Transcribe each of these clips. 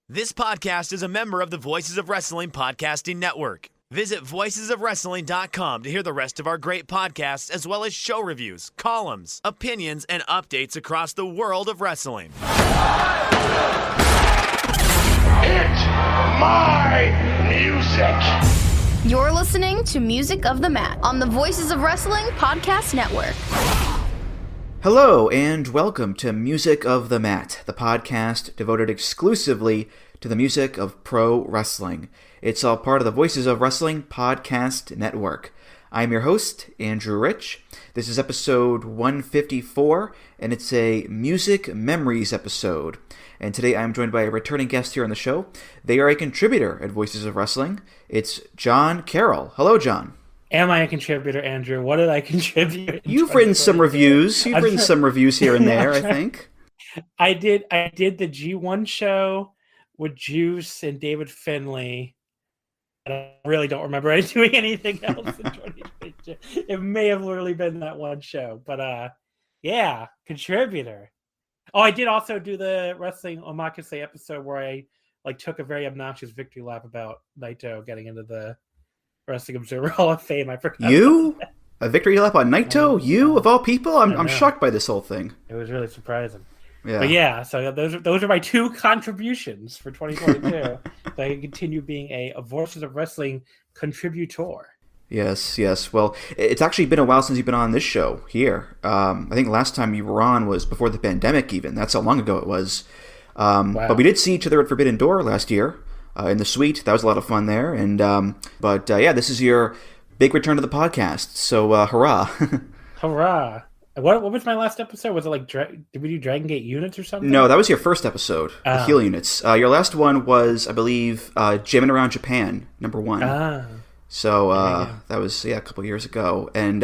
This podcast is a member of the Voices of Wrestling Podcasting Network. Visit voicesofwrestling.com to hear the rest of our great podcasts, as well as show reviews, columns, opinions, and updates across the world of wrestling. It's my music. You're listening to Music of the Mat on the Voices of Wrestling Podcast Network. Hello, and welcome to Music of the Mat, the podcast devoted exclusively to the music of pro wrestling. It's all part of the Voices of Wrestling Podcast Network. I'm your host, Andrew Rich. This is episode 154, and it's a Music Memories episode. And today I'm joined by a returning guest here on the show. They are a contributor at Voices of Wrestling. It's John Carroll. Hello, John. Am I a contributor, Andrew? What did I contribute? You've written some reviews. You've written some reviews here and there, I think. I did the G1 show with Juice and David Finlay. And I really don't remember doing anything else in 2022. It may have literally been that one show. But yeah, contributor. Oh, I did also do the Wrestling Omakase episode where I took a very obnoxious victory lap about Naito getting into the Wrestling Observer Hall of Fame. I forgot. You? A victory lap on Naito? You, of all people? I'm shocked by this whole thing. It was really surprising. Yeah. But yeah, so those are my two contributions for 2022. So I can continue being a Voices of Wrestling contributor. Yes. Well, it's actually been a while since you've been on this show here. I think last time you were on was before the pandemic even. That's how long ago it was. Wow. But we did see each other at Forbidden Door last year. In the suite. That was a lot of fun there. And but this is your big return to the podcast. So hurrah. Hurrah. What was my last episode? Was it did we do Dragongate units or something? No, that was your first episode, the heel units. Your last one was, I believe, Jamming Around Japan, number 1. So that was a couple years ago. And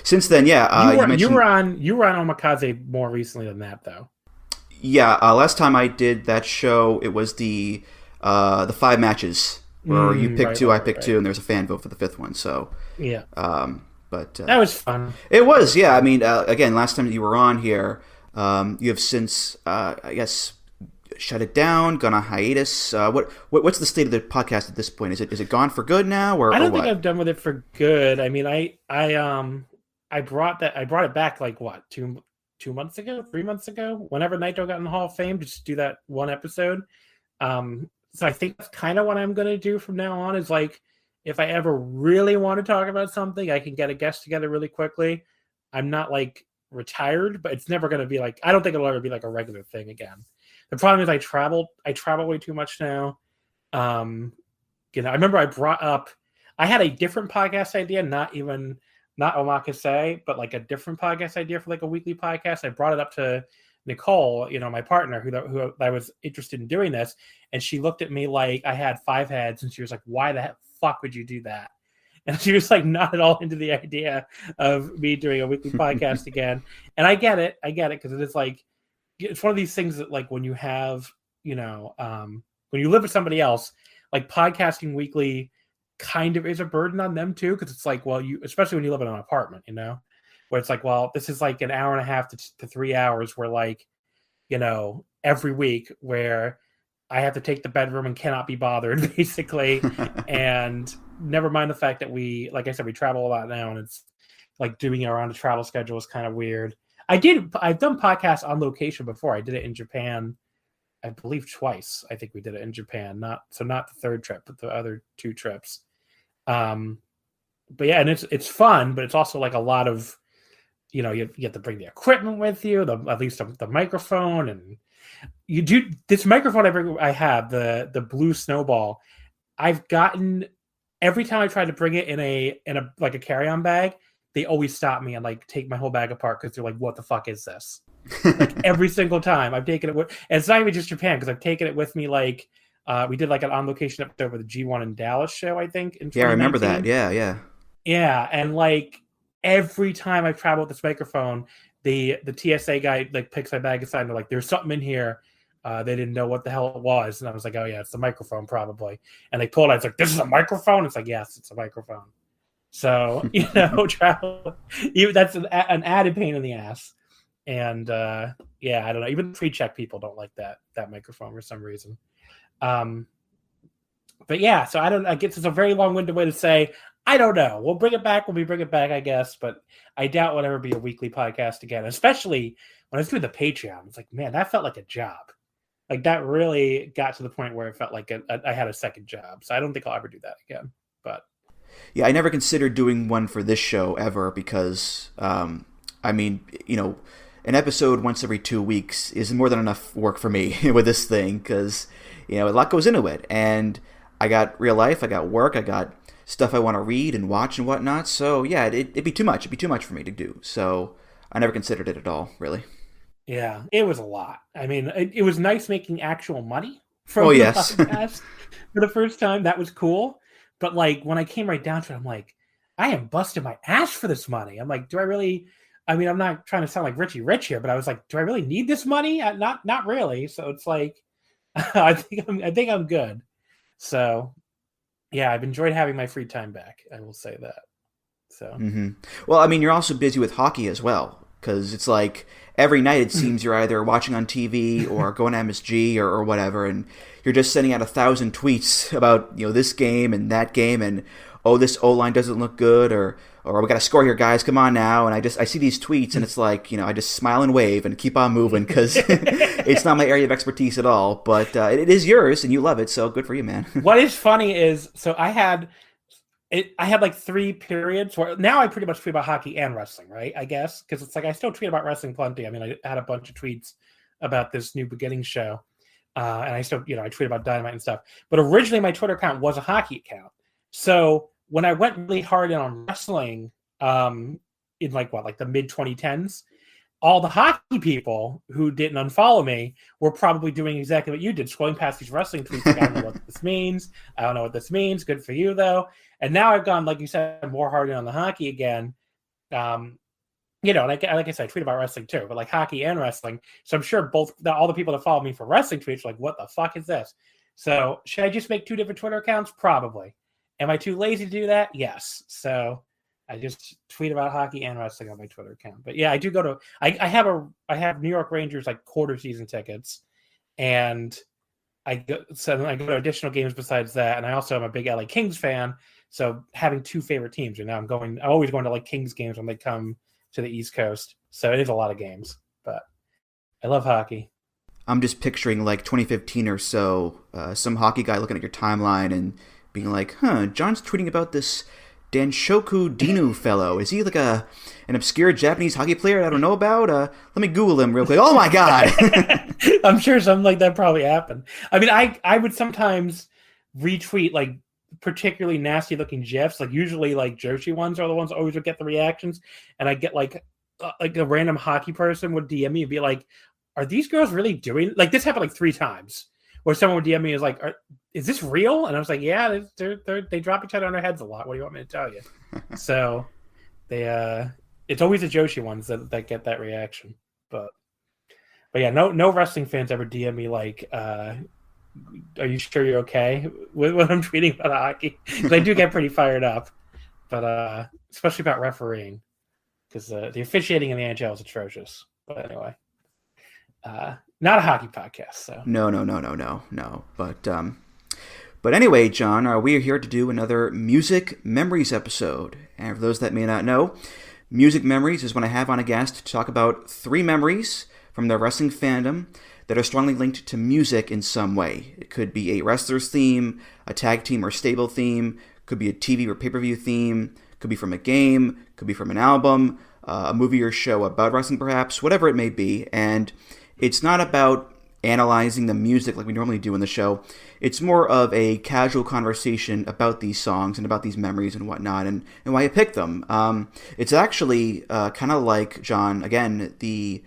since then, you were on Omakase more recently than that, though. Yeah, last time I did that show, it was the 5 matches where you pick 2, I pick 2, and there's a fan vote for the 5th one. So yeah, but that was fun. It was, yeah. I mean, again, last time you were on here, you have since, I guess, shut it down, gone on hiatus. What's the state of the podcast at this point? Is it gone for good now, or I don't what? think I'm done with it for good. I mean, I brought it back 2 months ago, 3 months ago, whenever Naito got in the Hall of Fame, just do that one episode. So I think that's kind of what I'm going to do from now on is if I ever really want to talk about something, I can get a guest together really quickly. I'm not retired, but it's never going to be I don't think it'll ever be a regular thing again. The problem is I travel way too much now. I remember I had a different podcast idea, not Omakase, but a different podcast idea for a weekly podcast. I brought it up to Nicole, my partner, who I was interested in doing this, and she looked at me like I had 5 heads, and she was like, "Why the fuck would you do that?" And she was not at all into the idea of me doing a weekly podcast again. And I get it because it is it's one of these things that when you have when you live with somebody else, podcasting weekly kind of is a burden on them too, because it's especially when you live in an apartment, where it's this is an hour and a half to 3 hours where every week where I have to take the bedroom and cannot be bothered basically. And never mind the fact that we, like I said, we travel a lot now, and it's doing it around a travel schedule is kind of weird. I've done podcasts on location before. I did it in Japan, I believe twice. I think we did it in Japan, not the third trip, but the other 2 trips. But yeah, and it's fun, but it's also a lot of, you have to bring the equipment with you, at least the microphone, and you do this microphone I have the Blue Snowball. I've gotten every time I try to bring it in a carry-on bag, they always stop me and take my whole bag apart because they're like, "What the fuck is this?" Every single time I've taken it with, and it's not even just Japan because I've taken it with me. We did an on location episode with the G1 in Dallas show, I think. Yeah, I remember that. Yeah, and every time I've traveled with this microphone, the TSA guy picks my bag aside and they're like, "There's something in here." They didn't know what the hell it was, and I was like, "Oh yeah, it's the microphone probably." And they pulled it. It's like, "This is a microphone." It's like, "Yes, it's a microphone." So travel. That's an added pain in the ass. And I don't know. Even pre-check people don't like that microphone for some reason. But yeah, so I guess it's a very long-winded way to say, I don't know. We'll bring it back when we bring it back, I guess. But I doubt we'll ever be a weekly podcast again, especially when I was doing the Patreon. It's like, man, that felt like a job. Like that really got to the point where it felt like I had a second job. So I don't think I'll ever do that again. But yeah, I never considered doing one for this show ever because, I mean, you know, an episode once every 2 weeks is more than enough work for me with this thing because, you know, a lot goes into it. And I got real life, I got work, I got stuff I want to read and watch and whatnot. So yeah, it'd be too much. It'd be too much for me to do. So I never considered it at all, really. Yeah, it was a lot. I mean, it was nice making actual money from the podcast for the first time. That was cool. But like when I came right down to it, I'm like, I am busting my ass for this money. I'm like, do I really? I mean, I'm not trying to sound like Richie Rich here, but I was like, do I really need this money? Not really. So it's like, I think I'm good. So yeah, I've enjoyed having my free time back. I will say that. So Well, I mean, you're also busy with hockey as well because it's like every night it seems you're either watching on TV or going to MSG or whatever, and you're just sending out 1,000 tweets about, you know, this game and that game, and oh, this O-line doesn't look good, or we got to score here, guys, come on now. And I see these tweets, and it's like, you know, I just smile and wave and keep on moving because it's not my area of expertise at all, but it is yours, and you love it, so good for you, man. What is funny is, so I had like 3 periods where now I pretty much tweet about hockey and wrestling, right? I guess because it's like I still tweet about wrestling plenty. I mean, I had a bunch of tweets about this New Beginning show, and I still, you know, I tweet about Dynamite and stuff. But originally, my Twitter account was a hockey account. So when I went really hard in on wrestling, in like the mid 2010s, all the hockey people who didn't unfollow me were probably doing exactly what you did, scrolling past these wrestling tweets. Like, I don't know what this means. I don't know what this means. Good for you, though. And now I've gone, like you said, more hard on the hockey again. You know, like I said, I tweet about wrestling too, but like hockey and wrestling. So I'm sure all the people that follow me for wrestling tweets are like, what the fuck is this? So should I just make 2 different Twitter accounts? Probably. Am I too lazy to do that? Yes. So I just tweet about hockey and wrestling on my Twitter account. But yeah, I do go to I have New York Rangers like quarter season tickets, and I go to additional games besides that. And I also am a big LA Kings fan. So having 2 favorite teams, and now I'm always going to like Kings games when they come to the East Coast. So it is a lot of games, but I love hockey. I'm just picturing like 2015 or so, some hockey guy looking at your timeline and being like, John's tweeting about this Danshoku Dinu fellow. Is he like an obscure Japanese hockey player I don't know about? Let me Google him real quick. Oh my God. I'm sure something like that probably happened. I mean, I would sometimes retweet like particularly nasty looking GIFs. Like usually like Joshi ones are the ones that always would get the reactions. And I get like a random hockey person would DM me and be like, are these girls really doing, like this happened like 3 times where someone would DM me is like, is this real? And I was like, yeah, they drop each other on their heads a lot. What do you want me to tell you? So it's always the Joshi ones that get that reaction. But yeah, no wrestling fans ever DM me like, are you sure you're okay when I'm tweeting about hockey? Because I do get pretty fired up, but especially about refereeing, because the officiating in the NHL is atrocious. But anyway, not a hockey podcast. So no. But anyway, John, we are here to do another Music Memories episode. And for those that may not know, Music Memories is when I have on a guest to talk about 3 memories from their wrestling fandom that are strongly linked to music in some way. It could be a wrestler's theme, a tag team or stable theme, could be a TV or pay-per-view theme, could be from a game, could be from an album, a movie or show about wrestling perhaps, whatever it may be. And it's not about analyzing the music like we normally do in the show. It's more of a casual conversation about these songs and about these memories and whatnot, and why I picked them. It's actually kind of like, John, again, the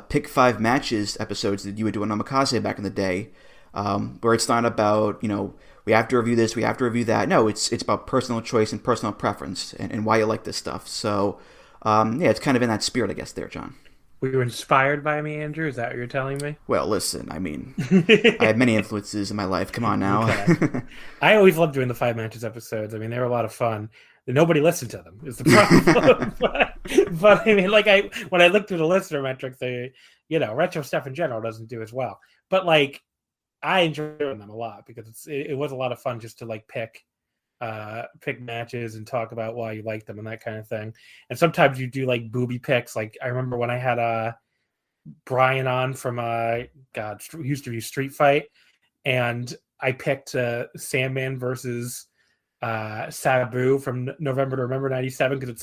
Pick 5 Matches episodes that you would do on Omakase back in the day, where it's not about, you know, we have to review this, we have to review that. No, it's about personal choice and personal preference and why you like this stuff. So, yeah, it's kind of in that spirit, I guess, there, John. Were you inspired by me, Andrew? Is that what you're telling me? Well, listen, I mean, I have many influences in my life. Come on now. Okay. I always loved doing the 5 Matches episodes. I mean, they were a lot of fun. Nobody listened to them is the problem. but I mean, like when I look through the listener metrics, retro stuff in general doesn't do as well. But like I enjoy doing them a lot because it was a lot of fun just to like pick matches and talk about why you like them and that kind of thing. And sometimes you do like booby picks. Like I remember when I had Brian on from used to be Street Fight, and I picked Sandman versus Sabu from November to Remember '97 because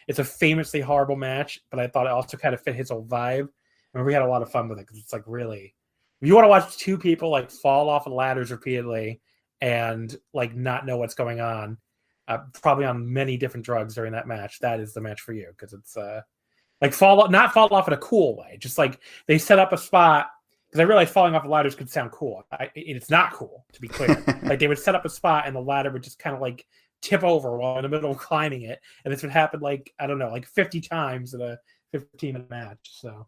it's a famously horrible match, but I thought it also kind of fit his whole vibe. And we had a lot of fun with it because it's like really, if you want to watch two people like fall off of ladders repeatedly and like not know what's going on, probably on many different drugs during that match, that is the match for you because it's like not fall off in a cool way, just like they set up a spot. Because I realized falling off of ladders could sound cool. It's not cool, to be clear. Like they would set up a spot and the ladder would just kind of like tip over while in the middle of climbing it, and this would happen like I don't know, like 50 times in a 15-minute match. So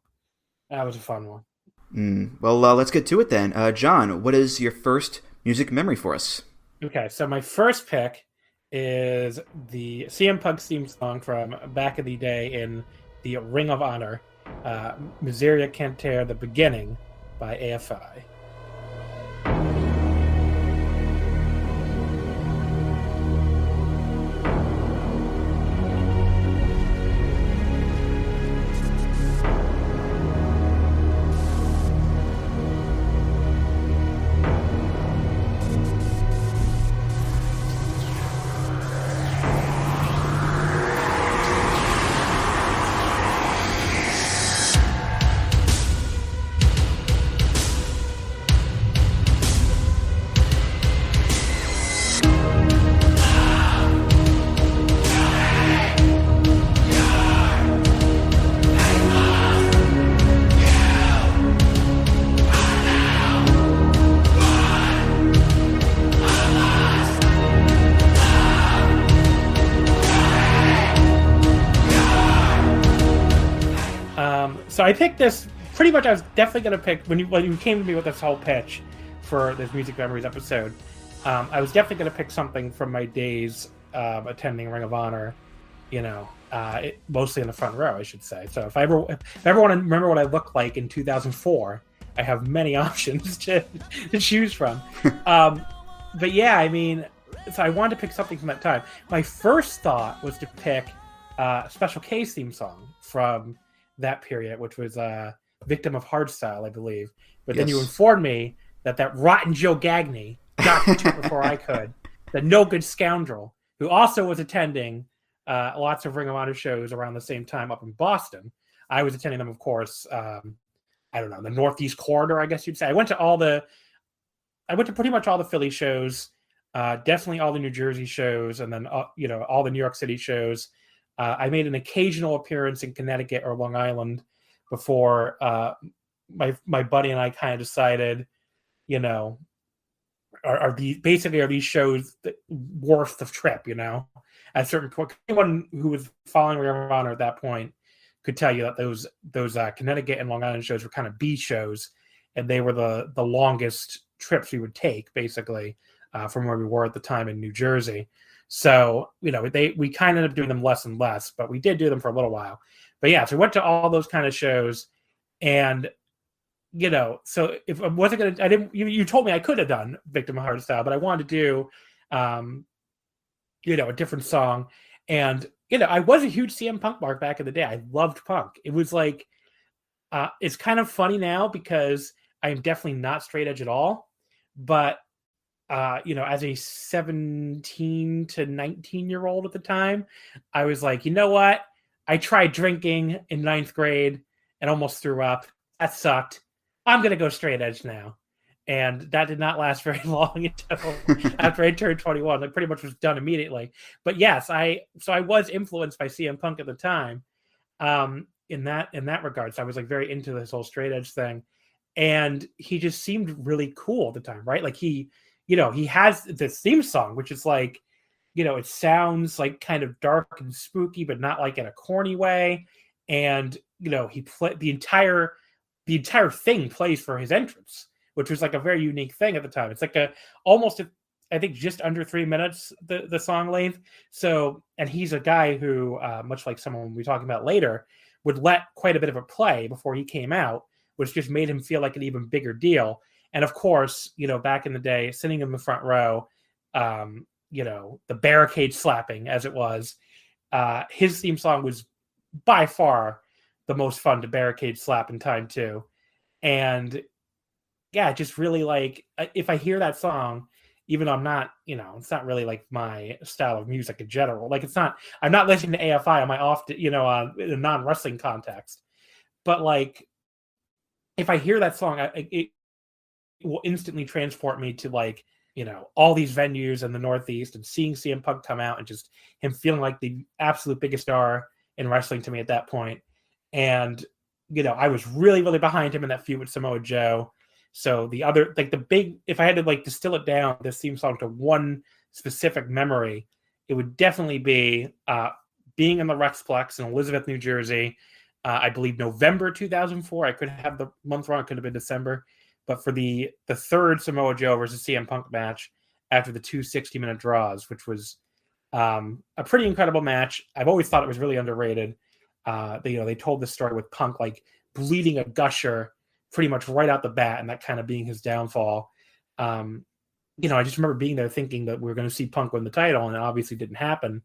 that was a fun one. Well, let's get to it then. John, what is your first music memory for us? Okay, so my first pick is the CM Punk theme song from back in the day in the Ring of Honor, Miseria Canter, The Beginning, by AFI. So I picked this pretty much. I was definitely going to pick when you came to me with this whole pitch for this Music Memories episode. I was definitely going to pick something from my days attending Ring of Honor. Mostly in the front row, I should say. So if I ever want to remember what I looked like in 2004, I have many options to choose from. But yeah, I mean, so I wanted to pick something from that time. My first thought was to pick a Special K's theme song from that period, which was Victim of Hardstyle, I believe. But then you informed me that rotten Joe Gagney got to it before I could. The no good scoundrel, who also was attending lots of Ring of Honor shows around the same time up in Boston. I was attending them, of course. I don't know, the Northeast Corridor, I guess you'd say. I went to pretty much all the Philly shows, definitely all the New Jersey shows, and then all the New York City shows. I made an occasional appearance in Connecticut or Long Island before my buddy and I kind of decided, are these shows worth the trip? At a certain point, anyone who was following Ring of Honor at that point could tell you that those Connecticut and Long Island shows were kind of B shows, and they were the longest trips we would take, basically, from where we were at the time in New Jersey. So, we kind of ended up doing them less and less, but we did do them for a little while. But yeah, so we went to all those kind of shows, and, so if I wasn't going to, you told me I could have done Victim of Hardstyle, but I wanted to do, a different song. And, I was a huge CM Punk mark back in the day. I loved Punk. It was like, it's kind of funny now because I am definitely not straight edge at all, but as a 17 to 19-year-old at the time, I was like, you know what? I tried drinking in 9th grade and almost threw up. That sucked. I'm going to go straight edge now. And that did not last very long until after I turned 21. It pretty much was done immediately. But yes, I was influenced by CM Punk at the time in that regard. So I was like very into this whole straight edge thing. And he just seemed really cool at the time, right? Like he has this theme song, which is like, it sounds like kind of dark and spooky, but not like in a corny way. And, he played the entire thing plays for his entrance, which was like a very unique thing at the time. It's like I think just under 3 minutes, the song length. So, and he's a guy who, much like someone we'll be talking about later, would let quite a bit of it play before he came out, which just made him feel like an even bigger deal. And of course, back in the day, sitting in the front row, the barricade slapping as it was, his theme song was by far the most fun to barricade slap in time too. And yeah, just really like, if I hear that song, even though I'm not, it's not really like my style of music in general. Like I'm not listening to AFI on my off, in a non-wrestling context. But like, if I hear that song, it will instantly transport me to like, all these venues in the Northeast and seeing CM Punk come out and just him feeling like the absolute biggest star in wrestling to me at that point. And, I was really, really behind him in that feud with Samoa Joe. So the other, like if I had to like distill it down, this theme song to one specific memory, it would definitely be being in the Rexplex in Elizabeth, New Jersey. I believe November 2004. I could have the month wrong. It could have been December. But for the third Samoa Joe versus CM Punk match after the 2 60-minute draws, which was a pretty incredible match. I've always thought it was really underrated. They told the story with Punk like bleeding a gusher pretty much right out the bat, and that kind of being his downfall. I just remember being there thinking that we were going to see Punk win the title, and it obviously didn't happen.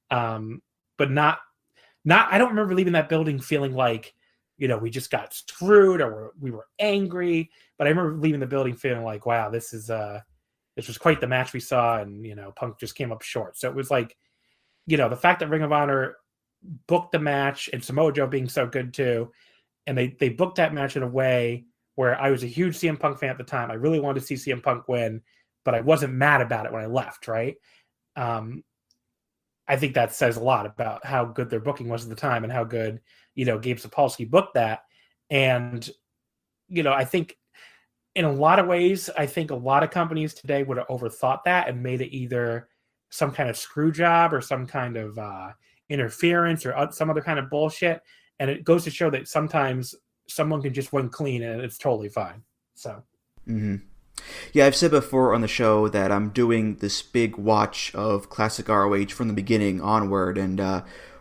But I don't remember leaving that building feeling like, we just got screwed or we were angry. But I remember leaving the building feeling like, wow, this was quite the match we saw, and Punk just came up short. So it was like, the fact that Ring of Honor booked the match and Samoa Joe being so good too, and they booked that match in a way where I was a huge CM Punk fan at the time. I really wanted to see CM Punk win, but I wasn't mad about it when I left, right? I think that says a lot about how good their booking was at the time and how good, Gabe Sapolsky booked that. And, I think in a lot of ways, I think a lot of companies today would have overthought that and made it either some kind of screw job or some kind of interference or some other kind of bullshit. And it goes to show that sometimes someone can just win clean and it's totally fine. So. Mm-hmm. Yeah, I've said before on the show that I'm doing this big watch of classic ROH from the beginning onward, and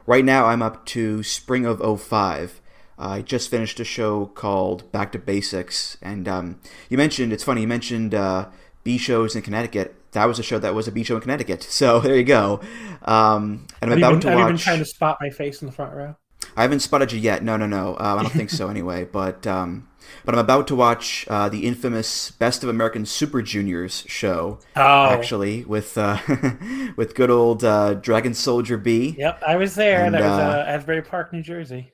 right now I'm up to spring of 05. I just finished a show called Back to Basics, and it's funny, you mentioned B shows in Connecticut. That was a show that was a B show in Connecticut, so there you go. And I'm about to watch... Have you been trying to spot my face in the front row? I haven't spotted you yet. No. I don't think so anyway, but I'm about to watch the infamous Best of American Super Juniors show, actually, with good old Dragon Soldier B. Yep, I was there. And, that was Asbury Park, New Jersey.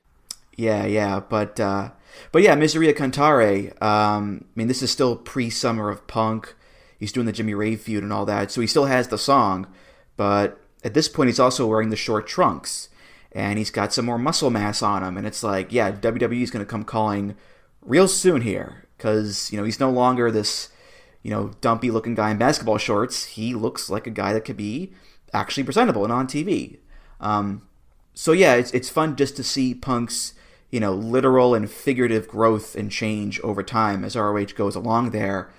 Yeah, but yeah, Miseria Cantare. This is still pre-summer of Punk. He's doing the Jimmy Rave feud and all that, so he still has the song, but at this point he's also wearing the short trunks, and he's got some more muscle mass on him, and it's like, yeah, WWE is going to come calling real soon here, because, he's no longer this, dumpy looking guy in basketball shorts. He looks like a guy that could be actually presentable and on TV. So yeah, it's fun just to see Punk's, literal and figurative growth and change over time as ROH goes along there,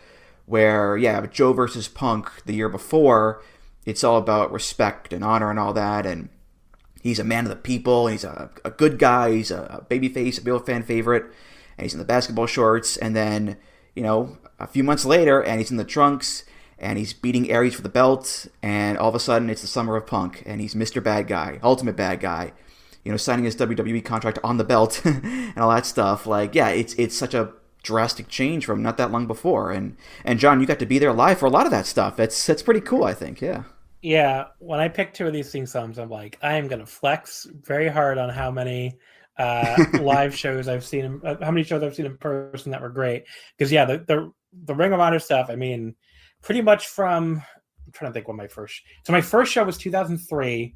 where, yeah, Joe versus Punk the year before, it's all about respect and honor and all that, and he's a man of the people, and he's a good guy, he's a babyface, a real fan favorite, and he's in the basketball shorts, and then, a few months later, and he's in the trunks, and he's beating Aries for the belt, and all of a sudden it's the summer of Punk, and he's Mr. Bad Guy, Ultimate Bad Guy, signing his WWE contract on the belt, and all that stuff. Like, yeah, it's such a drastic change from not that long before, and John, you got to be there live for a lot of that stuff. That's pretty cool, I think. Yeah, when I picked two of these theme songs, I'm like, I am gonna flex very hard on how many live shows I've seen, how many shows I've seen in person that were great. Because yeah, the Ring of Honor stuff, pretty much from, I'm trying to think when my first show was 2003.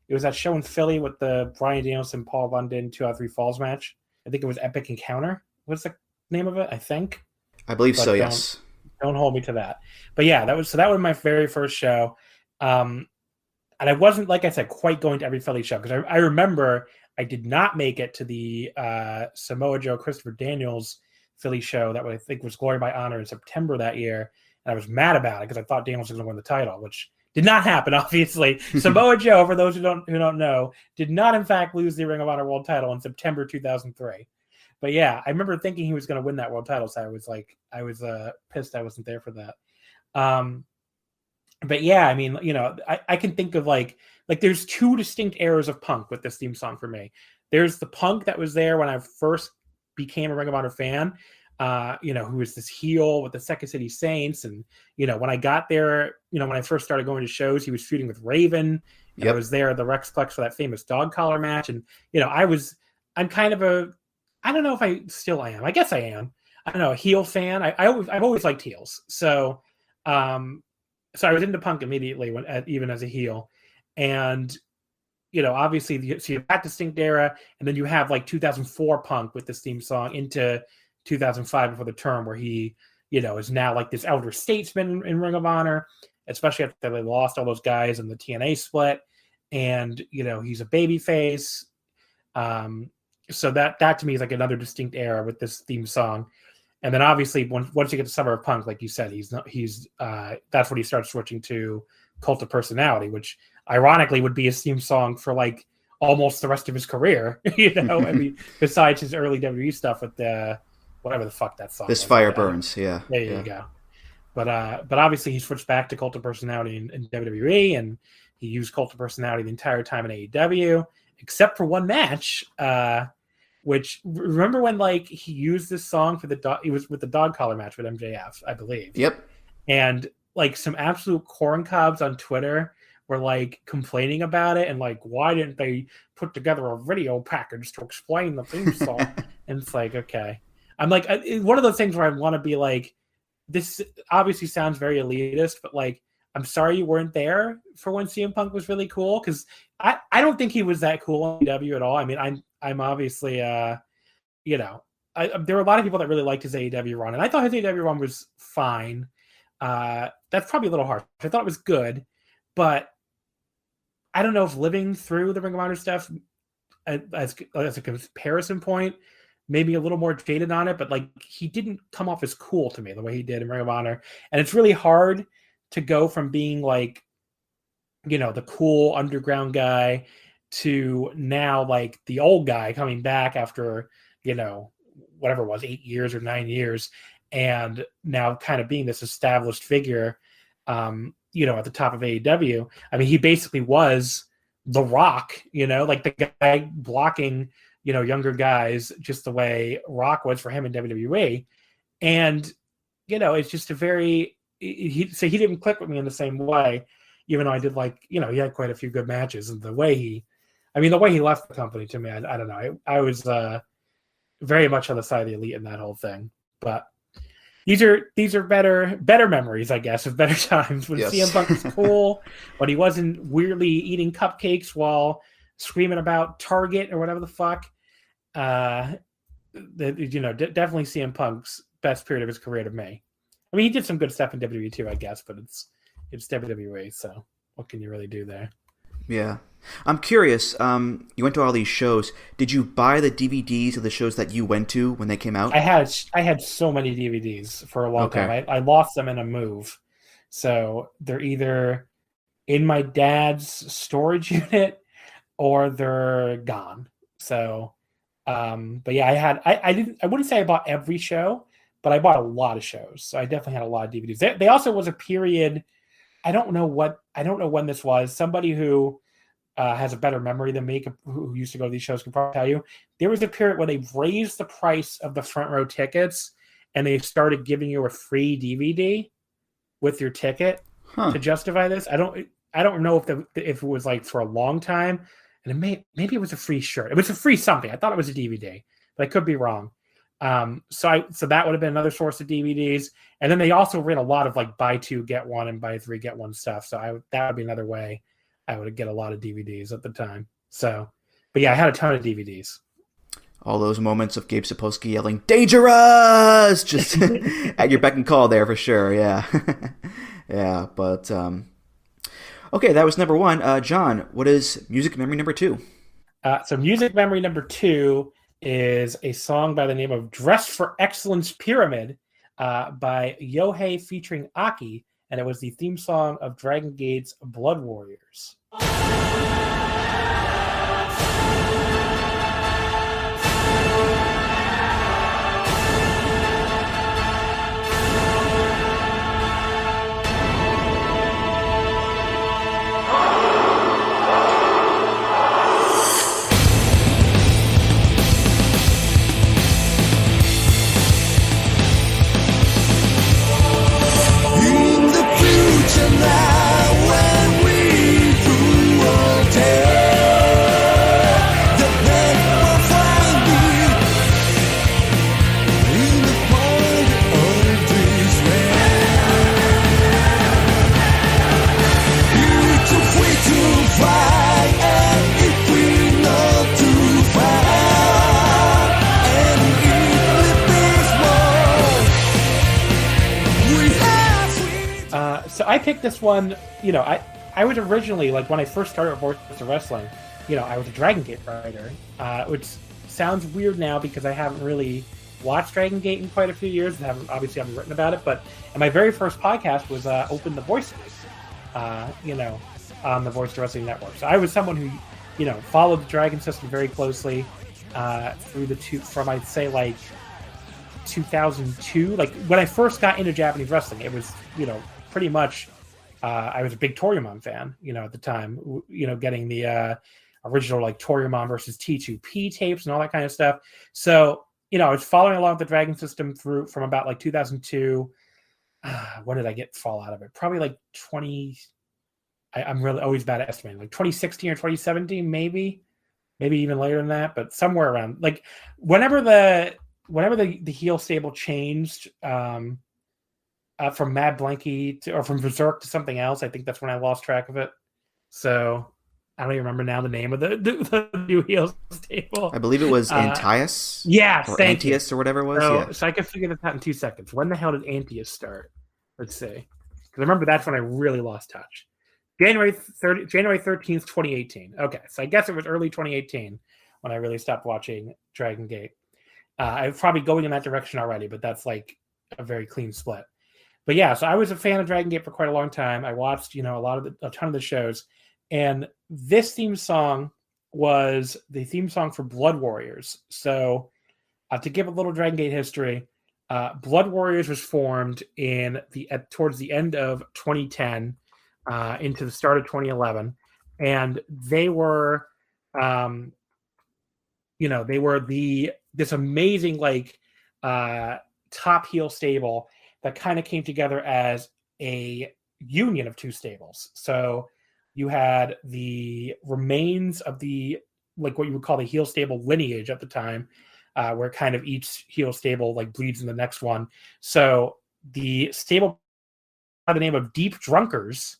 It was that show in Philly with the Bryan Danielson, Paul London 2 out of 3 Falls match. I think it was Epic Encounter. What's the name of it? I believe so, yes. Don't hold me to that. But yeah, that was my very first show. And I wasn't, like I said, quite going to every Philly show, because I remember I did not make it to the Samoa Joe Christopher Daniels Philly show that I think was Glory by Honor in September that year. And I was mad about it because I thought Daniels was going to win the title, which did not happen, obviously. Samoa Joe, for those who don't know, did not in fact lose the Ring of Honor World title in September 2003. But yeah, I remember thinking he was going to win that world title. So I was pissed I wasn't there for that. But yeah, I mean, I can think of like there's two distinct eras of Punk with this theme song for me. There's the Punk that was there when I first became a Ring of Honor fan, who was this heel with the Second City Saints. And, when I got there, when I first started going to shows, he was feuding with Raven. And I was there at the Rexplex for that famous dog collar match. And, I'm kind of I don't know if I still am. I guess I am. I don't know, a heel fan. I've always liked heels. So I was into Punk immediately even as a heel. And, obviously, so you have that distinct era, and then you have like 2004 Punk with this theme song into 2005 before the term, where he, is now like this elder statesman in Ring of Honor, especially after they lost all those guys in the TNA split. And, he's a babyface. So that to me is like another distinct era with this theme song. And then obviously once you get to Summer of Punk, like you said, that's when he starts switching to Cult of Personality, which ironically would be his theme song for like almost the rest of his career. I mean, besides his early WWE stuff with the whatever the fuck that song. This Fire Burns, yeah. There you go. But obviously he switched back to Cult of Personality in WWE, and he used Cult of Personality the entire time in AEW, except for one match. Which, remember when like he used this song for he was with the dog collar match with MJF, I believe. Yep. And like some absolute corn cobs on Twitter were like complaining about it, and like, why didn't they put together a video package to explain the theme song? And it's like, okay. I'm like, one of those things where I want to be like, this obviously sounds very elitist, but like, I'm sorry you weren't there for when CM Punk was really cool, because I don't think he was that cool on AEW at all. I mean, I'm obviously, there were a lot of people that really liked his AEW run, and I thought his AEW run was fine. That's probably a little harsh. I thought it was good, but I don't know if living through the Ring of Honor stuff as a comparison point, maybe a little more jaded on it, but like he didn't come off as cool to me the way he did in Ring of Honor. And it's really hard to go from being like, the cool underground guy to now like the old guy coming back after, whatever it was, 8 years or 9 years, and now kind of being this established figure, at the top of AEW. I mean, he basically was The Rock, like the guy blocking, younger guys, just the way Rock was for him in WWE. And, it's just a very, he didn't click with me in the same way, even though I did like, he had quite a few good matches. And the way he left the company, to me, I don't know. I was very much on the side of the elite in that whole thing. But these are better memories, I guess, of better times when CM Punk was cool, when he wasn't weirdly eating cupcakes while screaming about Target or whatever the fuck. Definitely CM Punk's best period of his career to me. I mean, he did some good stuff in WWE too, I guess, but it's WWE, so what can you really do there? Yeah. I'm curious, you went to all these shows. Did you buy the DVDs of the shows that you went to when they came out? I had so many DVDs for a long time. I lost them in a move. So they're either in my dad's storage unit or they're gone. So but yeah, I wouldn't say I bought every show, but I bought a lot of shows. So I definitely had a lot of DVDs. They also was a period, I don't know when this was. Somebody who has a better memory than me, who used to go to these shows, can probably tell you. There was a period where they raised the price of the front row tickets, and they started giving you a free DVD with your ticket to justify this. I don't know if it was like for a long time, and maybe it was a free shirt. It was a free something. I thought it was a DVD, but I could be wrong. So that would have been another source of DVDs. And then they also ran a lot of like buy two, get one, and buy three, get one stuff. So that would be another way I would get a lot of DVDs at the time. So, but yeah, I had a ton of DVDs. All those moments of Gabe Sapolsky yelling, "Dangerous!" just at your beck and call there for sure. Yeah. Yeah. But, okay, that was number one. John, what is music memory number two? So music memory number two is a song by the name of Dress for Excellence Pyramid by Yohei featuring Aki, and it was the theme song of Dragongate's Blood Warriors. So I picked this one. I was originally, like, when I first started with Voices of Wrestling, I was a Dragongate writer, which sounds weird now because I haven't really watched Dragongate in quite a few years and haven't written about it. But my very first podcast was Open the Voices, on the Voice of Wrestling Network. So I was someone who, followed the Dragon system very closely from I'd say like 2002. Like when I first got into Japanese wrestling, it was pretty much. I was a big Toryumon fan, at the time, getting the original like Toryumon versus T2P tapes and all that kind of stuff. So, I was following along with the Dragon system from about like 2002. When did I get fall out of it? Probably like I'm really always bad at estimating, like 2016 or 2017, maybe even later than that, but somewhere around like whenever the heel stable changed, from Mad Blanky or from Berserk to something else. I think that's when I lost track of it. So I don't even remember now the name of the new heel stable. I believe it was Antius. Yeah, or Antius or whatever it was. So I can figure this out in 2 seconds. When the hell did Antius start? Let's see. Because I remember that's when I really lost touch. January 13th, 2018. Okay, so I guess it was early 2018 when I really stopped watching Dragon Gate. I was probably going in that direction already, but that's like a very clean split. But yeah, so I was a fan of Dragon Gate for quite a long time. I watched, a ton of the shows, and this theme song was the theme song for Blood Warriors. So, to give a little Dragon Gate history, Blood Warriors was formed towards the end of 2010, into the start of 2011, and they were, this amazing like top heel stable that kind of came together as a union of two stables. So you had the remains of the, like what you would call the heel stable lineage at the time, where kind of each heel stable like bleeds in the next one. So the stable by the name of Deep Drunkers,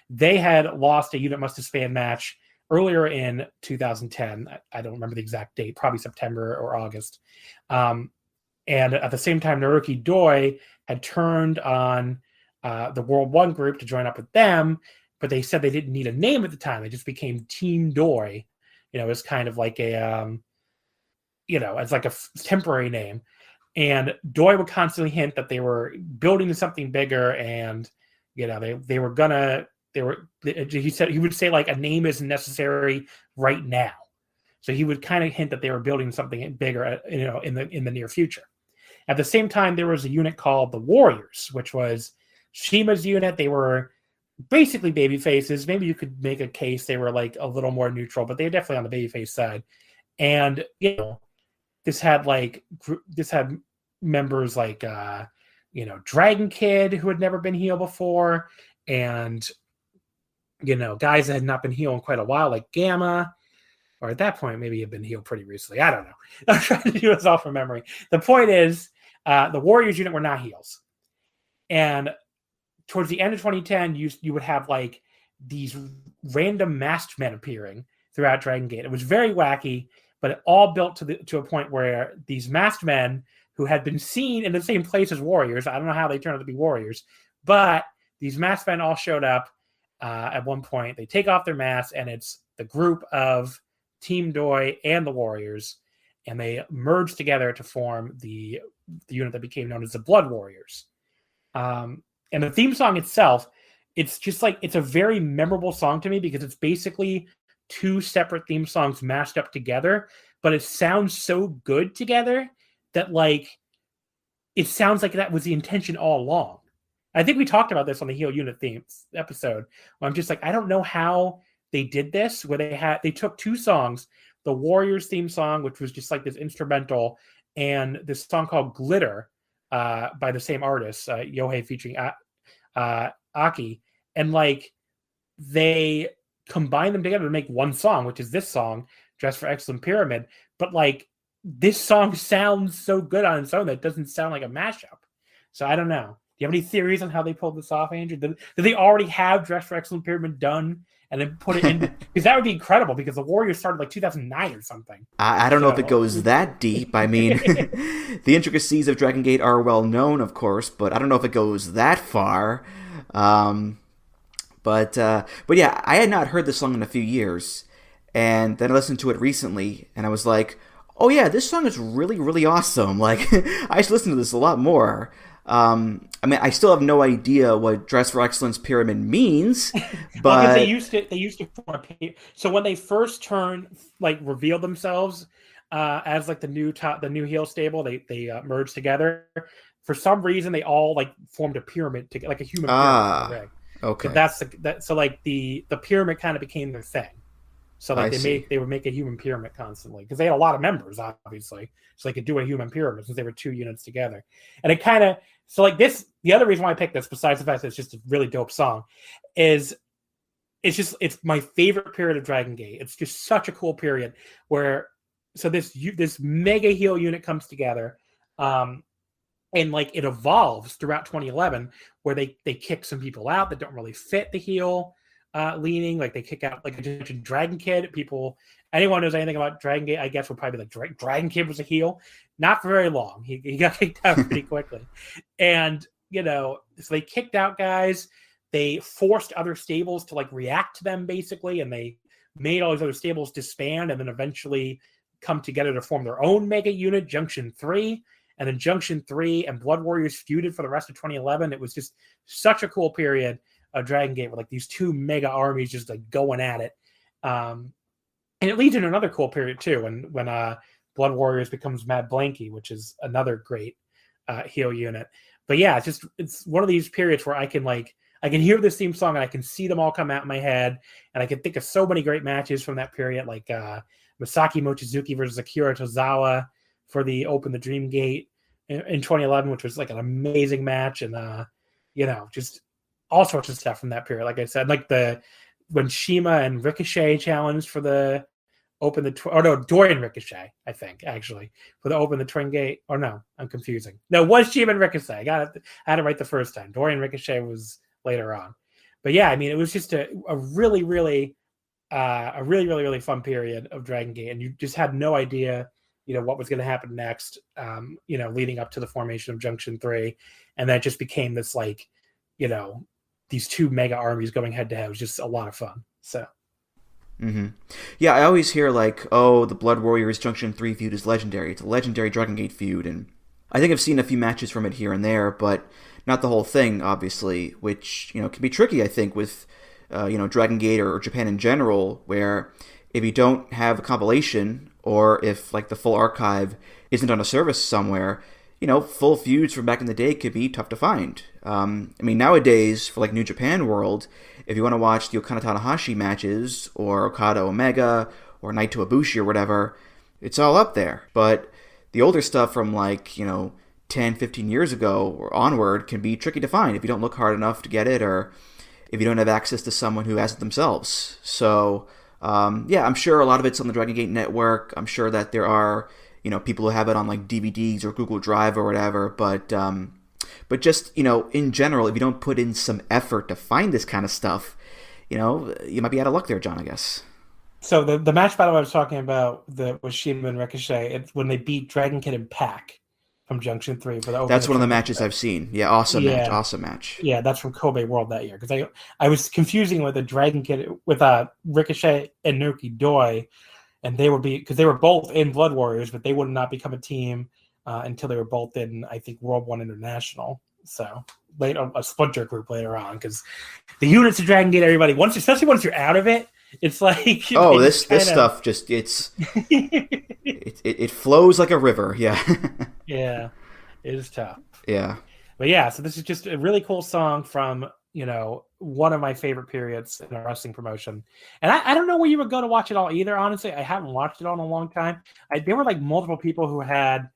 they had lost a Unit Must Disband match earlier in 2010. I don't remember the exact date, probably September or August. And at the same time, Naruki Doi had turned on the World One group to join up with them, but they said they didn't need a name at the time. They just became Team Doi. As kind of like a, as like a temporary name. And Doi would constantly hint that they were building something bigger, and they were gonna. He said he would say like a name isn't necessary right now. So he would kind of hint that they were building something bigger, in the near future. At the same time, there was a unit called the Warriors, which was Shima's unit. They were basically baby faces. Maybe you could make a case they were like a little more neutral, but they were definitely on the babyface side. And this had members like Dragon Kid, who had never been heel before, and guys that had not been heel in quite a while, like Gamma. Or at that point, maybe had been healed pretty recently. I don't know. I'm trying to do this all from memory. The point is, the Warriors unit were not heels. And towards the end of 2010, you would have like these random masked men appearing throughout Dragon Gate. It was very wacky, but it all built to a point where these masked men who had been seen in the same place as Warriors, I don't know how they turned out to be Warriors, but these masked men all showed up at one point. They take off their masks, and it's the group of Team Doi and the Warriors, and they merged together to form the unit that became known as the Blood Warriors. And the theme song itself, it's just like, it's a very memorable song to me because it's basically two separate theme songs mashed up together, but it sounds so good together that like it sounds like that was the intention all along. I think we talked about this on the Heel Unit themes episode, where I'm just like, I don't know how they did this, where they took two songs, the Warriors theme song, which was just like this instrumental, and this song called Glitter by the same artist, Yohei featuring Aki, and like they combined them together to make one song, which is this song, Dress for Excellent Pyramid. But like this song sounds so good on its own that it doesn't sound like a mashup. So I don't know. you have any theories on how they pulled this off, Andrew? Did they already have Dress Wrestling Pyramid done and then put it in? Because that would be incredible, because the Warriors started like 2009 or something. I don't know if it goes that deep. I mean, the intricacies of Dragongate are well known, of course, but I don't know if it goes that far. But yeah, I had not heard this song in a few years, and then I listened to it recently, and I was like, oh yeah, this song is really, really awesome. Like, I should listen to this a lot more. I mean, I still have no idea what Dress for Excellence Pyramid means, but well, they used to form a, so when they first revealed themselves as like the new heel stable, they merged together. For some reason, they all like formed a pyramid together, like a human pyramid. Okay. So like the pyramid kind of became their thing. So like they would make a human pyramid constantly, because they had a lot of members, obviously, so they could do a human pyramid since they were 2 units together. And it kind of, so like this, the other reason why I picked this, besides the fact that it's just a really dope song, is it's my favorite period of Dragongate. It's just such a cool period where this mega heel unit comes together, and like it evolves throughout 2011, where they kick some people out that don't really fit the heel leaning. Like they kick out, like I mentioned, Dragon Kid. Anyone knows anything about Dragongate, I guess, would probably be like, Dragon Kid was a heel. Not for very long. He got kicked out pretty quickly. And, so they kicked out guys. They forced other stables to like react to them, basically. And they made all these other stables disband and then eventually come together to form their own mega unit, Junction 3. And then Junction 3 and Blood Warriors feuded for the rest of 2011. It was just such a cool period of Dragongate, where like these 2 mega armies just like going at it. And it leads into another cool period too, when Blood Warriors becomes Mad Blanky, which is another great heel unit. But yeah, it's one of these periods where I can hear this theme song and I can see them all come out in my head, and I can think of so many great matches from that period, like Masaki Mochizuki versus Akira Tozawa for the Open the Dream Gate in 2011, which was like an amazing match, and just all sorts of stuff from that period. Like I said, like when Shima and Ricochet challenged for the Dorian Ricochet, I think, actually, for the Open the Twin Gate. Or no, I'm confusing. No, it was Shima and Ricochet. I had it right the first time. Dorian Ricochet was later on. But yeah, I mean, it was just a really, really, really fun period of Dragongate, and you just had no idea, what was going to happen next, leading up to the formation of Junction 3. And that just became this, like, these 2 mega armies going head to head. It was just a lot of fun. So. Mm-hmm. Yeah, I always hear like, oh, the Blood Warriors Junction 3 feud is legendary. It's a legendary Dragongate feud, and I think I've seen a few matches from it here and there, but not the whole thing, obviously, which, can be tricky, I think, with, Dragongate or Japan in general, where if you don't have a compilation, or if, like, the full archive isn't on a service somewhere, full feuds from back in the day could be tough to find. I mean, nowadays, for, like, New Japan World, if you want to watch the Okada Tanahashi matches, or Okada Omega, or Naito Ibushi or whatever, it's all up there. But the older stuff from, like, 10, 15 years ago or onward can be tricky to find if you don't look hard enough to get it, or if you don't have access to someone who has it themselves. So, yeah, I'm sure a lot of it's on the Dragongate network. I'm sure that there are, people who have it on, like, DVDs or Google Drive or whatever, but just, in general, if you don't put in some effort to find this kind of stuff, you might be out of luck there, John, I guess. So the match battle I was talking about was Shima and Ricochet. It's when they beat Dragon Kid and Pac from Junction 3 for the Open. That's one of the matches I've seen. Yeah, awesome match. Yeah, that's from Kobe World that year. Because I was confusing with the Dragon Kid with Ricochet and Naoki Doi, and they would be, because they were both in Blood Warriors, but they would not become a team until they were both in, I think, World 1 International. So later, a splinter group later on, because the units of Dragongate, everybody, especially once you're out of it, it's like this stuff just it flows like a river. Yeah. Yeah, it is tough. Yeah. But yeah, so this is just a really cool song from one of my favorite periods in a wrestling promotion. And I don't know where you would go to watch it all either. Honestly, I haven't watched it all in a long time. There were like multiple people who had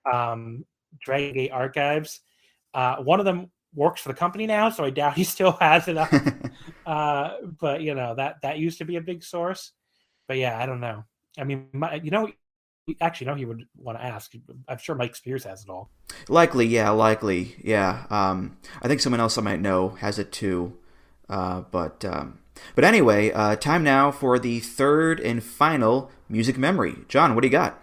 Dragongate archives. One of them works for the company now, so I doubt he still has it up. But that used to be a big source. But yeah, I don't know. I mean, Actually, no, he would want to ask. I'm sure Mike Spears has it all. Likely, yeah. I think someone else I might know has it too. But anyway, time now for the third and final music memory. John, what do you got?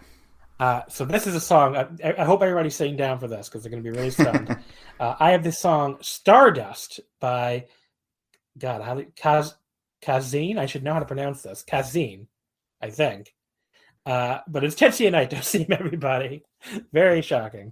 So this is a song. I hope everybody's sitting down for this because they're going to be really stunned. I have this song "Stardust" by Kazin. I should know how to pronounce this. Kazin, I think. But it's Tetsuya Naito theme, everybody. Very shocking.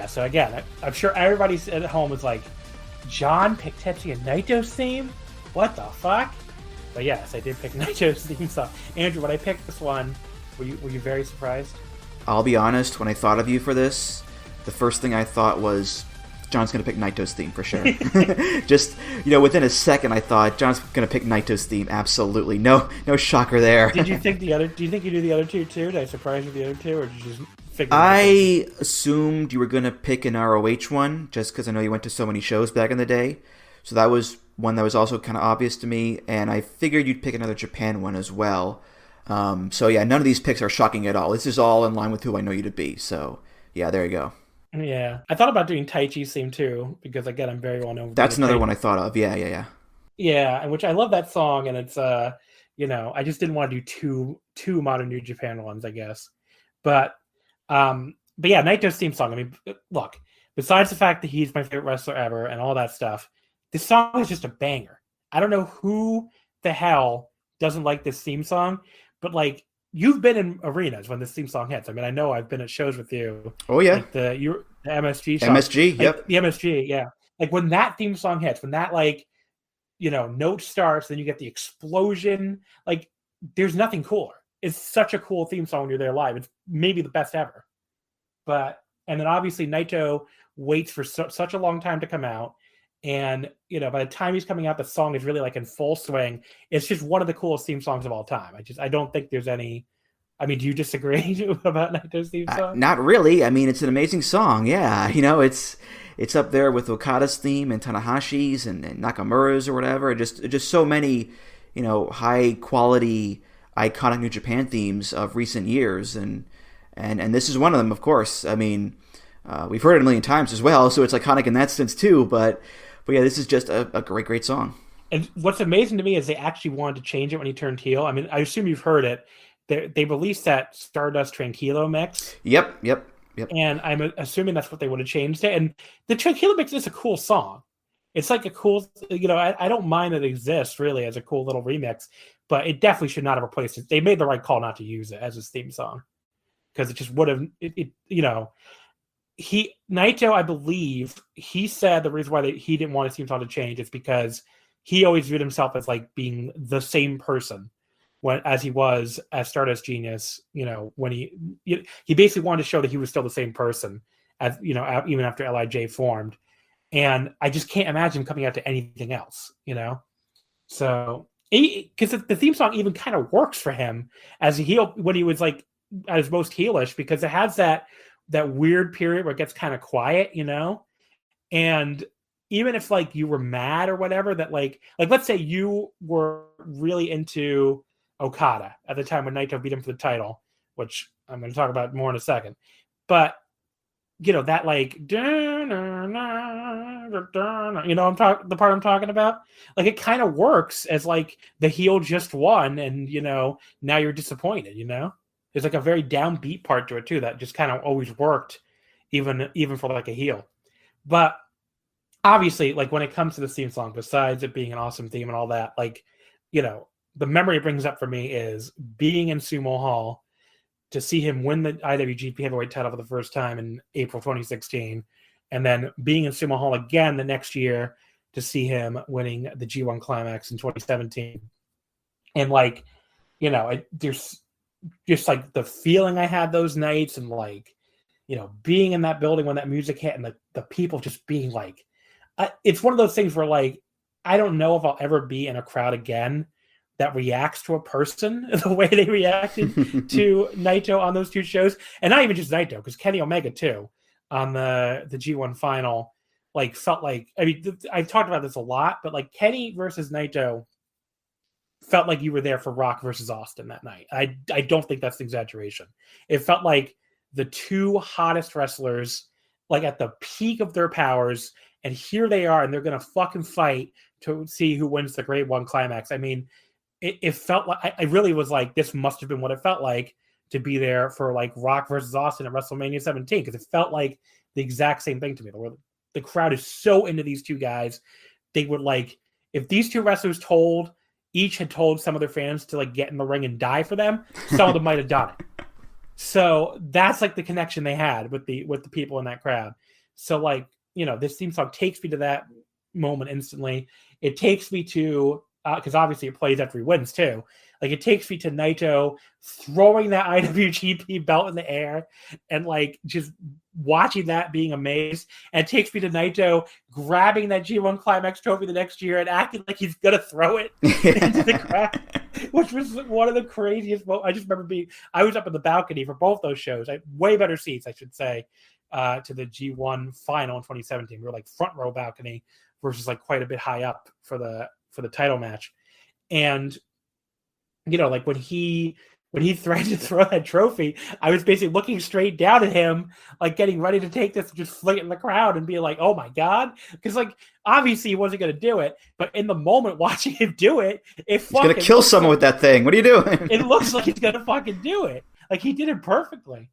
So again, I'm sure everybody's at home is like, John picked Tetsuya Naito's theme? What the fuck? But yes, I did pick Naito's theme song. Andrew, when I picked this one, were you very surprised? I'll be honest, when I thought of you for this, the first thing I thought was, John's going to pick Naito's theme for sure. Just, within a second I thought, John's going to pick Naito's theme. Absolutely. No shocker there. Do you think you knew the other two too? Did I surprise you with the other two, or did you just figure I assumed you were going to pick an ROH one, just because I know you went to so many shows back in the day. So that was one that was also kind of obvious to me, and I figured you'd pick another Japan one as well. So yeah, none of these picks are shocking at all. This is all in line with who I know you to be. So yeah, there you go. Yeah, I thought about doing Taichi's theme too, because again, I'm very well known. That's another one I thought of. Yeah. Yeah, and which I love that song, and it's I just didn't want to do two modern New Japan ones, I guess. But yeah, Naito's theme song. I mean, look, besides the fact that he's my favorite wrestler ever and all that stuff, this song is just a banger. I don't know who the hell doesn't like this theme song, but like, you've been in arenas when this theme song hits. I mean, I know I've been at shows with you. Oh yeah, like the MSG song. MSG, yep, the MSG, yeah. Like when that theme song hits, when that note starts, then you get the explosion. Like, there's nothing cooler. It's such a cool theme song when you're there live. It's maybe the best ever. And then obviously Naito waits for such a long time to come out. And, by the time he's coming out, the song is really like in full swing. It's just one of the coolest theme songs of all time. I don't think there's any, do you disagree about Naito's theme song? Not really. I mean, it's an amazing song. Yeah. It's up there with Okada's theme and Tanahashi's and Nakamura's or whatever. Just so many, high quality, iconic New Japan themes of recent years. And this is one of them, of course. I mean, we've heard it a million times as well, so it's iconic in that sense too. But yeah, this is just a great song. And what's amazing to me is they actually wanted to change it when he turned heel. I mean, I assume you've heard it. They released that Stardust Tranquilo mix. Yep. And I'm assuming that's what they would have changed it. And the Tranquilo mix is a cool song. It's like a cool, I don't mind that it exists really as a cool little remix, but it definitely should not have replaced it. They made the right call not to use it as his theme song, because it just would have, Naito, I believe, he said the reason why he didn't want his theme song to change is because he always viewed himself as like being the same person as he was as Stardust Genius. When he basically wanted to show that he was still the same person as even after LIJ formed, and I just can't imagine him coming out to anything else. So because the theme song even kind of works for him as a heel when he was like at his most heelish, because it has that weird period where it gets kind of quiet, and even if like you were mad or whatever, that like let's say you were really into Okada at the time when Naito beat him for the title, which I'm going to talk about more in a second, but that like the part I'm talking about, like it kind of works as like the heel just won, and now you're disappointed. There's like a very downbeat part to it too that just kind of always worked, even for like a heel. But obviously, like when it comes to the theme song, besides it being an awesome theme and all that, like the memory it brings up for me is being in Sumo Hall to see him win the IWGP Heavyweight title for the first time in April 2016, and then being in Sumo Hall again the next year to see him winning the G1 Climax in 2017. And like, you know, there's just like the feeling I had those nights, and like, you know, being in that building when that music hit, and the people just being like, it's one of those things where like, I don't know if I'll ever be in a crowd again that reacts to a person the way they reacted to Naito on those two shows. And not even just Naito, because Kenny Omega too, on the G1 final, like felt like, I mean, I've talked about this a lot, but like Kenny versus Naito felt like you were there for Rock versus Austin that night. I don't think that's an exaggeration. It felt like the two hottest wrestlers, like at the peak of their powers, and here they are, and they're going to fucking fight to see who wins the Great One Climax. I mean, it felt like, I really was like, this must have been what it felt like to be there for like Rock versus Austin at WrestleMania 17, because it felt like the exact same thing to me. The crowd is so into these two guys. They would like, if these two wrestlers each had told some of their fans to like get in the ring and die for them, some of them might have done it. So that's like the connection they had with the people in that crowd. So like, you know, this theme song takes me to that moment instantly. It takes me to, because obviously it plays after he wins too. Like it takes me to Naito throwing that IWGP belt in the air and like just watching that, being amazed. And it takes me to Naito grabbing that G1 Climax trophy the next year and acting like he's gonna throw it into the crowd, which was one of the craziest. I just remember I was up in the balcony for both those shows. I had way better seats, I should say, to the G1 final in 2017. We were like front row balcony versus like quite a bit high up for the title match. And you know, like when he threatened to throw that trophy, I was basically looking straight down at him, like getting ready to take this and just fling it in the crowd and be like, oh my God. Because like, obviously he wasn't going to do it, but in the moment watching him do it, he's going to kill someone with that thing. What are you doing? It looks like he's going to fucking do it. Like he did it perfectly.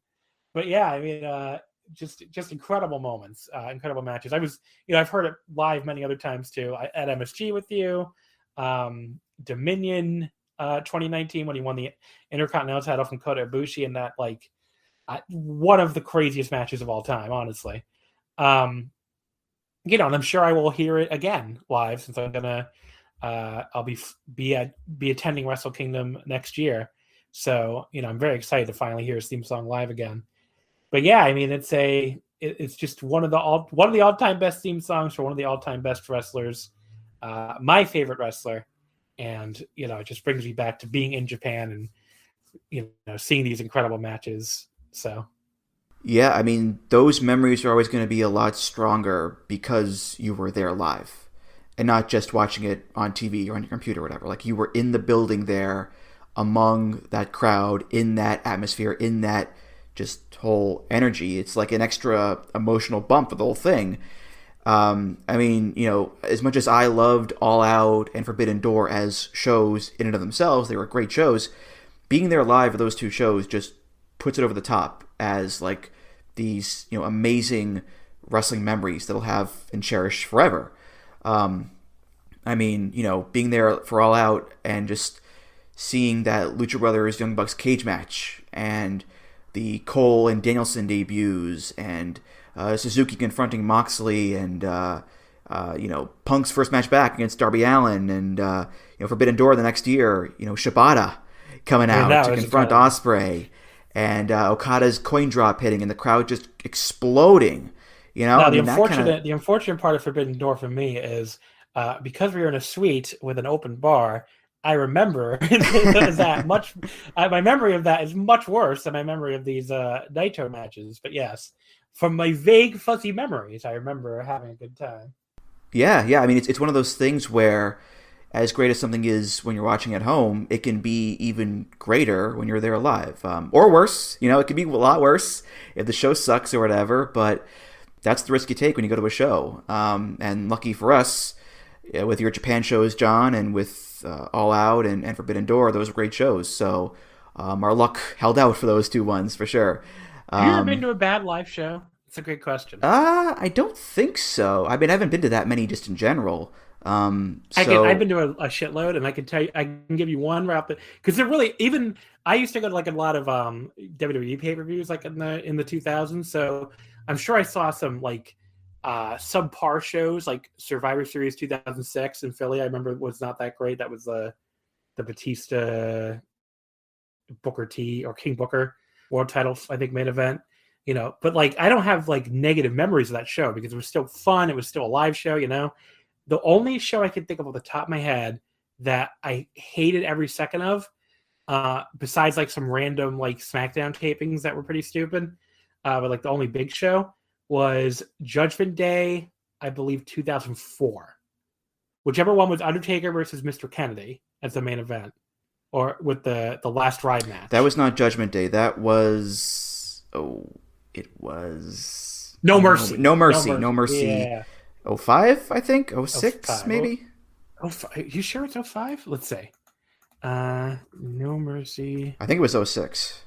But yeah, I mean, just incredible moments, incredible matches. I've heard it live many other times too. At MSG with you, Dominion 2019 when he won the Intercontinental title from Kota Ibushi, and that like one of the craziest matches of all time, honestly. You know, and I'm sure I will hear it again live since I'm gonna I'll be attending Wrestle Kingdom next year. So, you know, I'm very excited to finally hear his theme song live again. But yeah, I mean, it's just one of the all-time best theme songs for one of the all-time best wrestlers, my favorite wrestler, and you know, it just brings me back to being in Japan and you know, seeing these incredible matches. So yeah, I mean, those memories are always going to be a lot stronger because you were there live and not just watching it on TV or on your computer or whatever. Like you were in the building there among that crowd, in that atmosphere, in that just whole energy. It's like an extra emotional bump for the whole thing. I mean, you know, as much as I loved All Out and Forbidden Door as shows in and of themselves, they were great shows. Being there live for those two shows just puts it over the top as like these, you know, amazing wrestling memories that'll have and cherish forever. I mean, you know, being there for All Out and just seeing that Lucha Brothers Young Bucks cage match and the Cole and Danielson debuts and Suzuki confronting Moxley and you know, Punk's first match back against Darby Allin and you know, Forbidden Door the next year, you know, Shibata coming out to confront Ospreay and Okada's coin drop hitting and the crowd just exploding. You know, the unfortunate part of Forbidden Door for me is because we were in a suite with an open bar. I remember that much. My memory of that is much worse than my memory of these Naito matches. But yes, from my vague, fuzzy memories, I remember having a good time. Yeah. I mean, it's one of those things where, as great as something is when you're watching at home, it can be even greater when you're there live, or worse. You know, it can be a lot worse if the show sucks or whatever. But that's the risk you take when you go to a show. And lucky for us, with your Japan shows, John, and with All Out and Forbidden Door, those were great shows. So our luck held out for those two ones for sure. Have you ever been to a bad live show? It's a great question. I don't think so. I mean, I haven't been to that many just in general. So I've been to a shitload, and I can tell you, I can give you one route that, because they're really, even I used to go to like a lot of WWE pay-per-views like in the 2000s. So I'm sure I saw some like subpar shows like Survivor Series 2006 in Philly. I remember it was not that great. That was the Batista Booker T or King Booker world title, I think, main event. But like I don't have like negative memories of that show because it was still fun. It was still a live show. The only show I can think of off the top of my head that I hated every second of, besides like some random like SmackDown tapings that were pretty stupid, but like the only big show was Judgment Day, I believe 2004. Whichever one was Undertaker versus Mr. Kennedy as the main event, or with the last ride match. That was not Judgment Day. That was it was No Mercy. No Mercy. Yeah. 05, I think. 06, 05. maybe. You sure it's 05? Let's see. No Mercy. I think it was 06.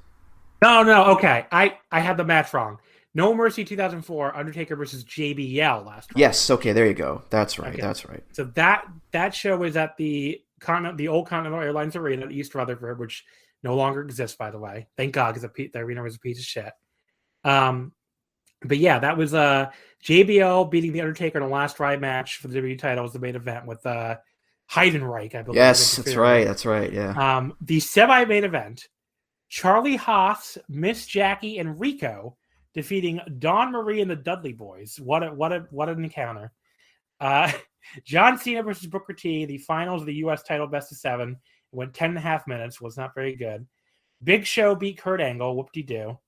No. Okay, I had the match wrong. No Mercy 2004, Undertaker versus JBL last round. Yes, okay, there you go. That's right. Okay. That's right. So that show was at the old Continental Airlines Arena at East Rutherford, which no longer exists, by the way. Thank God, because the arena was a piece of shit. But yeah, that was JBL beating the Undertaker in a last ride match for the WWE title was the main event with Heidenreich, I believe. Yes, that's right. That's right. Yeah. The semi-main event, Charlie Haas, Miss Jackie, and Rico defeating Dawn Marie and the Dudley Boys. What an encounter. John Cena versus Booker T, the finals of the U.S. title best of 7. It went 10.5 minutes, was not very good. Big Show beat Kurt Angle, whoop-de-doo.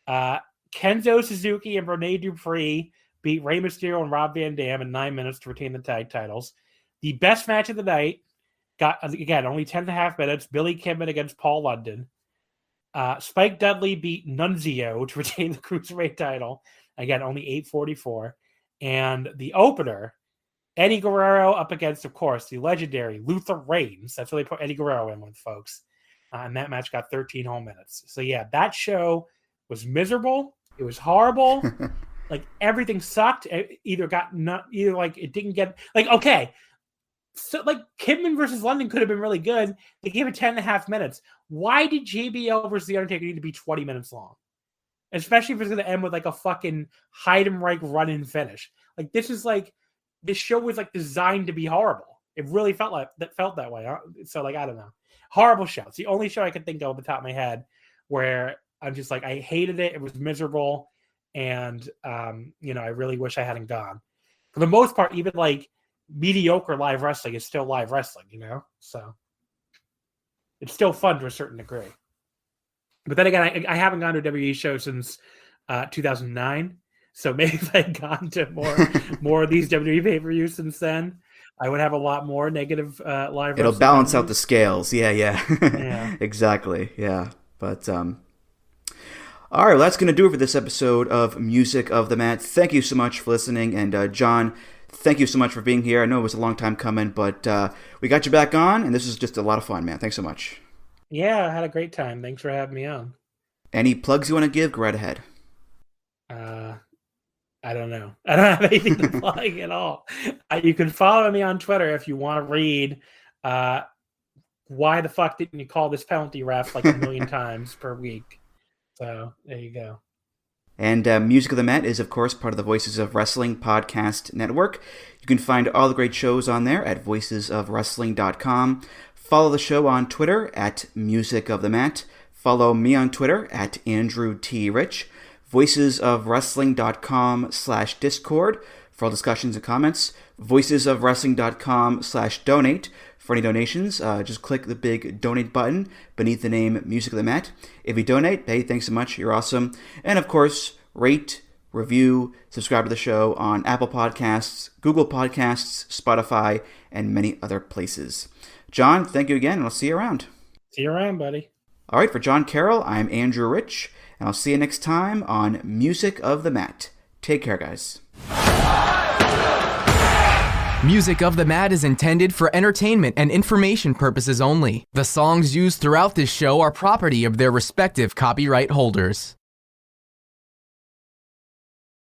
Kenzo Suzuki and Rene Dupree beat Rey Mysterio and Rob Van Dam in 9 minutes to retain the tag titles. The best match of the night got, again, only 10.5 minutes. Billy Kidman against Paul London. Spike Dudley beat Nunzio to retain the Cruiserweight title. Again, only 8:44. And the opener, Eddie Guerrero up against, of course, the legendary Luther Reigns. That's what they put Eddie Guerrero in with, folks. And that match got 13 whole minutes. So yeah, that show was miserable. It was horrible. Like everything sucked. It either like it didn't get like okay. So like Kidman versus London could have been really good. They gave it 10.5 minutes. Why did JBL versus The Undertaker need to be 20 minutes long? Especially if it's going to end with like a fucking Heidenreich run-in finish. Like this show was like designed to be horrible. It really felt that way. So like I don't know. Horrible show. It's the only show I could think of off the top of my head where I'm just like I hated it. It was miserable, and I really wish I hadn't gone. For the most part, even like mediocre live wrestling is still live wrestling, So it's still fun to a certain degree. But then again, I haven't gone to a WWE show since 2009. So maybe if I had gone to more of these WWE pay-per-views since then, I would have a lot more negative live. It'll balance out the scales. Yeah. Yeah. Exactly. Yeah. But all right, well, that's going to do it for this episode of Music of the Mat. Thank you so much for listening. And John, thank you so much for being here. I know it was a long time coming, but we got you back on, and this was just a lot of fun, man. Thanks so much. Yeah, I had a great time. Thanks for having me on. Any plugs you want to give? Go right ahead. I don't know. I don't have anything to plug at all. You can follow me on Twitter if you want to read why the fuck didn't you call this penalty ref like a million times per week. So there you go. And Music of the Mat is, of course, part of the Voices of Wrestling podcast network. You can find all the great shows on there at voicesofwrestling.com. Follow the show on Twitter at Music of the Mat. Follow me on Twitter at Andrew T. Rich. voicesofwrestling.com/Discord for all discussions and comments. voicesofwrestling.com/donate. For any donations, just click the big donate button beneath the name Music of the Mat. If you donate, hey, thanks so much. You're awesome. And of course, rate, review, subscribe to the show on Apple Podcasts, Google Podcasts, Spotify, and many other places. John, thank you again, and I'll see you around. See you around, buddy. All right, for John Carroll, I'm Andrew Rich, and I'll see you next time on Music of the Mat. Take care, guys. Music of the Mat is intended for entertainment and information purposes only. The songs used throughout this show are property of their respective copyright holders.